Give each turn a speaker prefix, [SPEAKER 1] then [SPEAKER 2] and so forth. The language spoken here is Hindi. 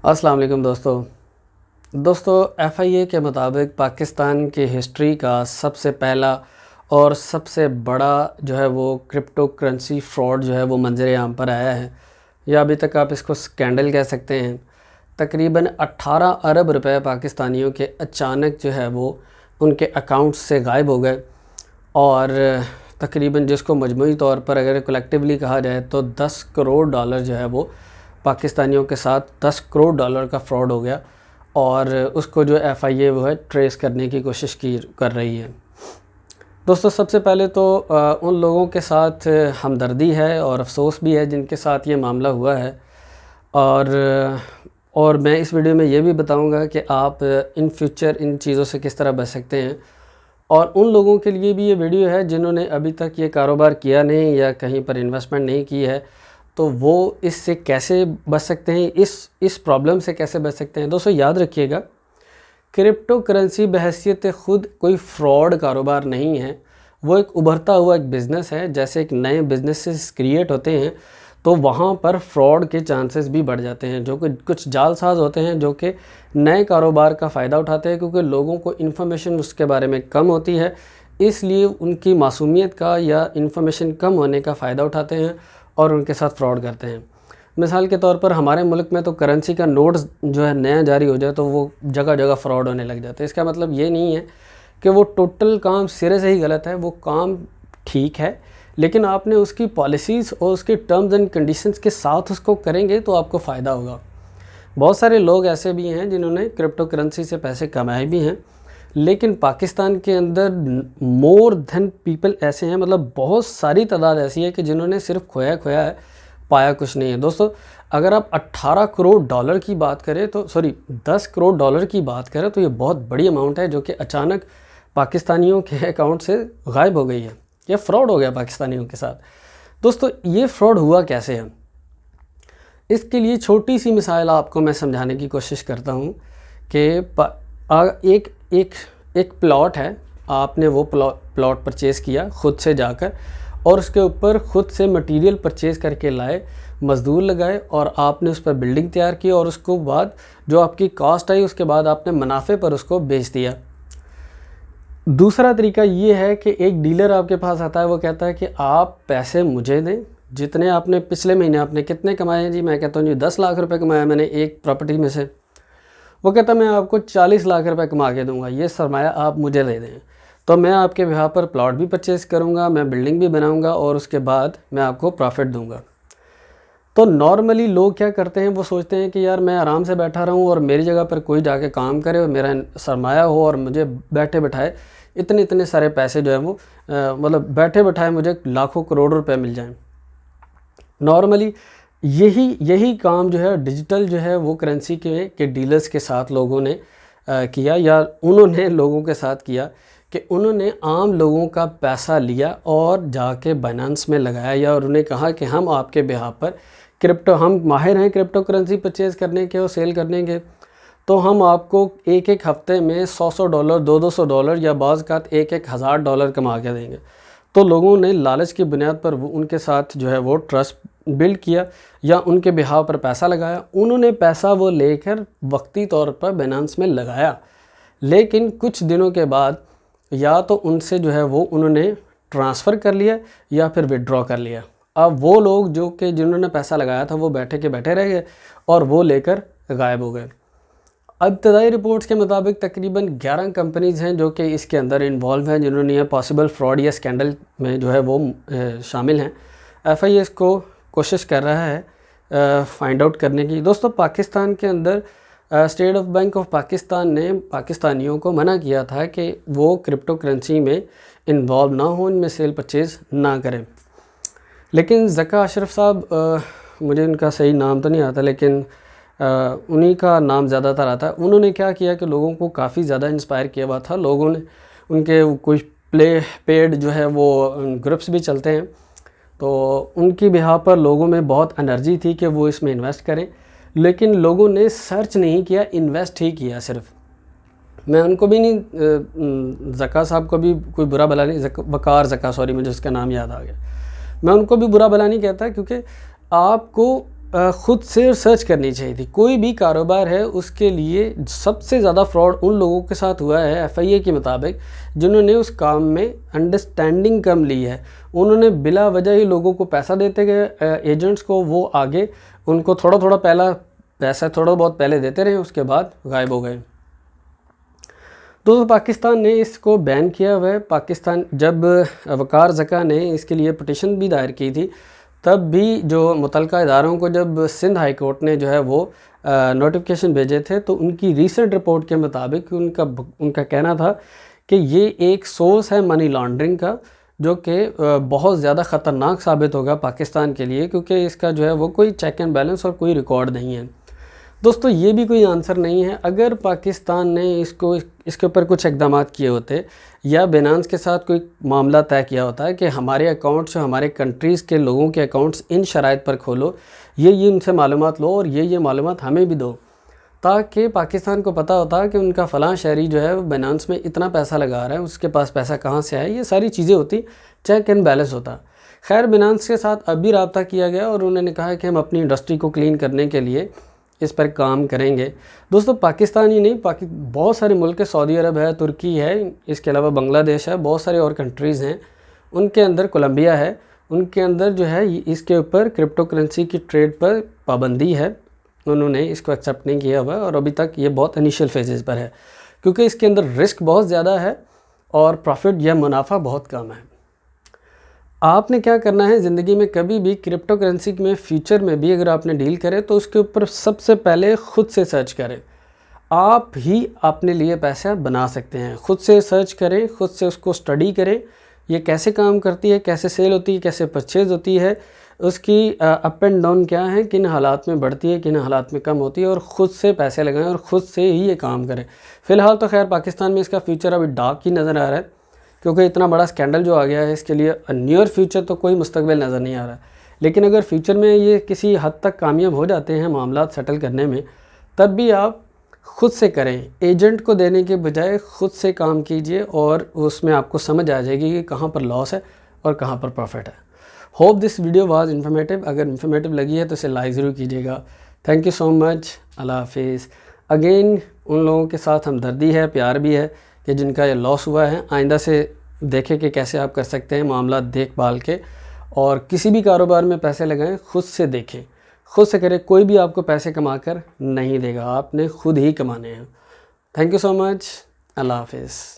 [SPEAKER 1] अस्सलाम वालेकुम दोस्तों एफआईए के मुताबिक पाकिस्तान की हिस्ट्री का सबसे पहला और सबसे बड़ा जो है वो क्रिप्टो करेंसी फ्रॉड जो है वो मंजर आम पर आया है, या अभी तक आप इसको स्कैंडल कह सकते हैं। तकरीबन 18 अरब रुपए पाकिस्तानियों के अचानक जो है वो उनके अकाउंट से गायब हो गए, और तकरीबन जिसको मजमूई तौर पर अगर कलेक्टिवली कहा जाए तो 10 करोड़ डॉलर जो है वो पाकिस्तानियों के साथ 10 करोड़ डॉलर का फ्रॉड हो गया। और उसको जो एफआईए वो है ट्रेस करने की कोशिश कर रही है। दोस्तों सबसे पहले तो उन लोगों के साथ हमदर्दी है और अफसोस भी है जिनके साथ ये मामला हुआ है, और मैं इस वीडियो में ये भी बताऊंगा कि आप इन फ्यूचर इन चीज़ों से किस तरह बच सकते हैं। और उन लोगों के लिए भी ये वीडियो है जिन्होंने अभी तक ये कारोबार किया नहीं या कहीं पर इन्वेस्टमेंट नहीं की है, तो वो इससे कैसे बच सकते हैं, इस प्रॉब्लम से कैसे बच सकते हैं। दोस्तों याद रखिएगा, क्रिप्टो करेंसी बहैसियत ख़ुद कोई फ्रॉड कारोबार नहीं है, वो एक उभरता हुआ एक बिज़नेस है। जैसे एक नए बिजनेसेस क्रिएट होते हैं तो वहाँ पर फ्रॉड के चांसेस भी बढ़ जाते हैं, जो कि कुछ जालसाज होते हैं जो कि नए कारोबार का फ़ायदा उठाते हैं, क्योंकि लोगों को इन्फॉर्मेशन उसके बारे में कम होती है, इसलिए उनकी मासूमियत का या इन्फॉर्मेशन कम होने का फ़ायदा उठाते हैं और उनके साथ फ्रॉड करते हैं। मिसाल के तौर पर हमारे मुल्क में तो करेंसी का नोट जो है नया जारी हो जाए तो वो जगह जगह फ्रॉड होने लग जाते हैं। इसका मतलब ये नहीं है कि वो टोटल काम सिरे से ही गलत है, वो काम ठीक है, लेकिन आपने उसकी पॉलिसीज़ और उसके टर्म्स एंड कंडीशंस के साथ उसको करेंगे तो आपको फ़ायदा होगा। बहुत सारे लोग ऐसे भी हैं जिन्होंने क्रिप्टो करेंसी से पैसे कमाए भी हैं, लेकिन पाकिस्तान के अंदर मोर देन पीपल ऐसे हैं, मतलब बहुत सारी तादाद ऐसी है कि जिन्होंने सिर्फ खोया है, पाया कुछ नहीं है। दोस्तों अगर आप 18 करोड़ डॉलर की बात करें तो 10 करोड़ डॉलर की बात करें तो ये बहुत बड़ी अमाउंट है जो कि अचानक पाकिस्तानियों के अकाउंट से गायब हो गई है। ये फ्रॉड हो गया पाकिस्तानियों के साथ। दोस्तों ये फ्रॉड हुआ कैसे है, इसके लिए छोटी सी मिसाल आपको मैं समझाने की कोशिश करता हूँ कि एक प्लॉट है, आपने वो प्लॉट परचेज़ किया खुद से जाकर, और उसके ऊपर खुद से मटेरियल परचेज़ करके लाए, मज़दूर लगाए और आपने उस पर बिल्डिंग तैयार की, और उसको बाद जो आपकी कॉस्ट आई उसके बाद आपने मुनाफे पर उसको बेच दिया। दूसरा तरीका ये है कि एक डीलर आपके पास आता है, वो कहता है कि आप पैसे मुझे दें, जितने आपने पिछले महीने आपने कितने कमाए हैं जी, मैं कहता हूँ जी 10 लाख रुपए कमाया मैंने एक प्रॉपर्टी में से। वो कहता है मैं आपको 40 लाख रुपए कमा के दूंगा, ये सरमाया आप मुझे दे दें, तो मैं आपके बिहाफ पर प्लॉट भी परचेज़ करूँगा, मैं बिल्डिंग भी बनाऊँगा और उसके बाद मैं आपको प्रॉफिट दूँगा। तो नॉर्मली लोग क्या करते हैं, वो सोचते हैं कि यार मैं आराम से बैठा रहूँ और मेरी जगह पर कोई जाके काम करे और मेरा सरमाया हो और मुझे बैठे बैठाए इतने सारे पैसे जो है वो मतलब बैठे बैठाए मुझे लाखों करोड़ रुपए मिल जाएं। नॉर्मली यही काम जो है डिजिटल जो है वो करेंसी के डीलर्स के साथ लोगों ने किया, या उन्होंने लोगों के साथ किया कि उन्होंने आम लोगों का पैसा लिया और जाके बाइनेंस में लगाया, या उन्होंने कहा कि हम आपके बिहाफ पर हम माहिर हैं क्रिप्टो करेंसी परचेज़ करने के और सेल करने के, तो हम आपको एक हफ्ते में 100 डॉलर 200 डॉलर या बाज़ का 1,000 डॉलर कमा के देंगे। तो लोगों ने लालच की बुनियाद पर उनके साथ जो है वो ट्रस्ट बिल्ड किया या उनके बिहाव पर पैसा लगाया। उन्होंने पैसा वो लेकर वक्ती तौर पर बाइनेंस में लगाया, लेकिन कुछ दिनों के बाद या तो उनसे जो है वो उन्होंने ट्रांसफ़र कर लिया या फिर विड्रॉ कर लिया। अब वो लोग जिन्होंने पैसा लगाया था वो बैठे के बैठे रह गए और वो लेकर गायब हो गए। इब्तदाई रिपोर्ट्स के मुताबिक तकरीबन 11 कंपनीज़ हैं जो कि इसके अंदर इन्वॉल्व हैं, जिन्होंने यह पॉसिबल फ्रॉड या स्कैंडल में जो है वो शामिल हैं। एफआईए इसको कोशिश कर रहा है फाइंड आउट करने की। दोस्तों पाकिस्तान के अंदर स्टेट बैंक ऑफ पाकिस्तान ने पाकिस्तानियों को मना किया था कि वो क्रिप्टो करेंसी में इन्वॉल्व ना हो, इनमें सेल परचेज़ ना करें। लेकिन ज़का अशरफ साहब, मुझे उनका सही नाम तो नहीं आता, लेकिन उन्हीं का नाम ज़्यादातर आता है, उन्होंने क्या किया कि लोगों को काफ़ी ज़्यादा इंस्पायर किया हुआ था। लोगों ने उनके कुछ पेड जो है वो ग्रुप्स भी चलते हैं, तो उनकी बिहाफ पर लोगों में बहुत एनर्जी थी कि वो इसमें इन्वेस्ट करें, लेकिन लोगों ने सर्च नहीं किया, इन्वेस्ट ही किया सिर्फ। मैं उनको भी नहीं, ज़का साहब को भी कोई बुरा भला नहीं, वकार ज़का, सॉरी मुझे उसका नाम याद आ गया, मैं उनको भी बुरा भला नहीं कहता, क्योंकि आपको खुद से रिसर्च करनी चाहिए थी। कोई भी कारोबार है उसके लिए सबसे ज़्यादा फ्रॉड उन लोगों के साथ हुआ है एफआईए के मुताबिक जिन्होंने उस काम में अंडरस्टैंडिंग कम ली है। उन्होंने बिला वजह ही लोगों को पैसा देते गए, एजेंट्स को, वो आगे उनको थोड़ा थोड़ा पहला पैसा थोड़ा बहुत पहले देते रहे, उसके बाद गायब हो गए। दोस्तों पाकिस्तान ने इसको बैन किया हुआ है। पाकिस्तान जब वकार ज़का ने इसके लिए पिटीशन भी दायर की थी, तब भी जो मुतलका इदारों को जब सिंध हाई कोर्ट ने जो है वो नोटिफिकेशन भेजे थे, तो उनकी रीसेंट रिपोर्ट के मुताबिक उनका कहना था कि ये एक सोर्स है मनी लॉन्ड्रिंग का, जो कि बहुत ज़्यादा ख़तरनाक साबित होगा पाकिस्तान के लिए, क्योंकि इसका जो है वो कोई चेक एंड बैलेंस और कोई रिकॉर्ड नहीं है। दोस्तों ये भी कोई आंसर नहीं है। अगर पाकिस्तान ने इसके ऊपर कुछ इक़दाम किए होते या बिनांस के साथ कोई मामला तय किया होता है कि हमारे अकाउंट्स और हमारे कंट्रीज़ के लोगों के अकाउंट्स इन शराइत पर खोलो, ये उनसे मालूमात लो और ये मालूमात हमें भी दो, ताकि पाकिस्तान को पता होता कि उनका फ़लाँ शहरी जो है वो बिनांस में इतना पैसा लगा रहा है, उसके पास पैसा कहाँ से आया, ये सारी चीज़ें होती, चेक एंड बैलेंस होता। खैर बिनांस के साथ अभी रब्ता किया गया और उन्होंने कहा कि हम अपनी इंडस्ट्री को क्लीन करने के लिए इस पर काम करेंगे। दोस्तों पाकिस्तान ही नहीं, बहुत सारे मुल्क है, सऊदी अरब है, तुर्की है, इसके अलावा बांग्लादेश है, बहुत सारे और कंट्रीज़ हैं, उनके अंदर कोलंबिया है, उनके अंदर जो है इसके ऊपर क्रिप्टो करेंसी की ट्रेड पर पाबंदी है। उन्होंने इसको एक्सेप्ट नहीं किया हुआ और अभी तक ये बहुत इनिशियल फेजेस पर है, क्योंकि इसके अंदर रिस्क बहुत ज़्यादा है और प्रॉफिट या मुनाफा बहुत कम है। आपने क्या करना है ज़िंदगी में, कभी भी क्रिप्टो करेंसी में फ्यूचर में भी अगर आपने डील करें तो उसके ऊपर सबसे पहले ख़ुद से सर्च करें। आप ही अपने लिए पैसा बना सकते हैं। ख़ुद से सर्च करें, ख़ुद से उसको स्टडी करें, ये कैसे काम करती है, कैसे सेल होती है, कैसे परचेज़ होती है, उसकी अप एंड डाउन क्या है, किन हालात में बढ़ती है, किन हालात में कम होती है, और ख़ुद से पैसे लगाएं और ख़ुद से ही ये काम करें। फ़िलहाल तो खैर पाकिस्तान में इसका फ्यूचर अभी डार्क ही नज़र आ रहा है, क्योंकि इतना बड़ा स्कैंडल जो आ गया है, इसके लिए नियर फ्यूचर तो कोई मुस्तकबिल नज़र नहीं आ रहा। लेकिन अगर फ्यूचर में ये किसी हद तक कामयाब हो जाते हैं मामला सेटल करने में, तब भी आप ख़ुद से करें, एजेंट को देने के बजाय ख़ुद से काम कीजिए और उसमें आपको समझ आ जाएगी कि कहाँ पर लॉस है और कहाँ पर प्रॉफिट है। Hope this video was informative. अगर इन्फॉर्मेटिव लगी है तो इसे लाइक ज़रूर कीजिएगा। Thank you so much. अल्लाह हाफिज़। अगेन उन लोगों के साथ हमदर्दी है, प्यार भी है कि जिनका ये लॉस हुआ है। आइंदा से देखें कि कैसे आप कर सकते हैं मामला देखभाल के, और किसी भी कारोबार में पैसे लगाएं ख़ुद से देखें, ख़ुद से करें। कोई भी आपको पैसे कमा कर नहीं देगा, आपने खुद ही कमाने हैं। Thank you so much. अल्लाह हाफिज़।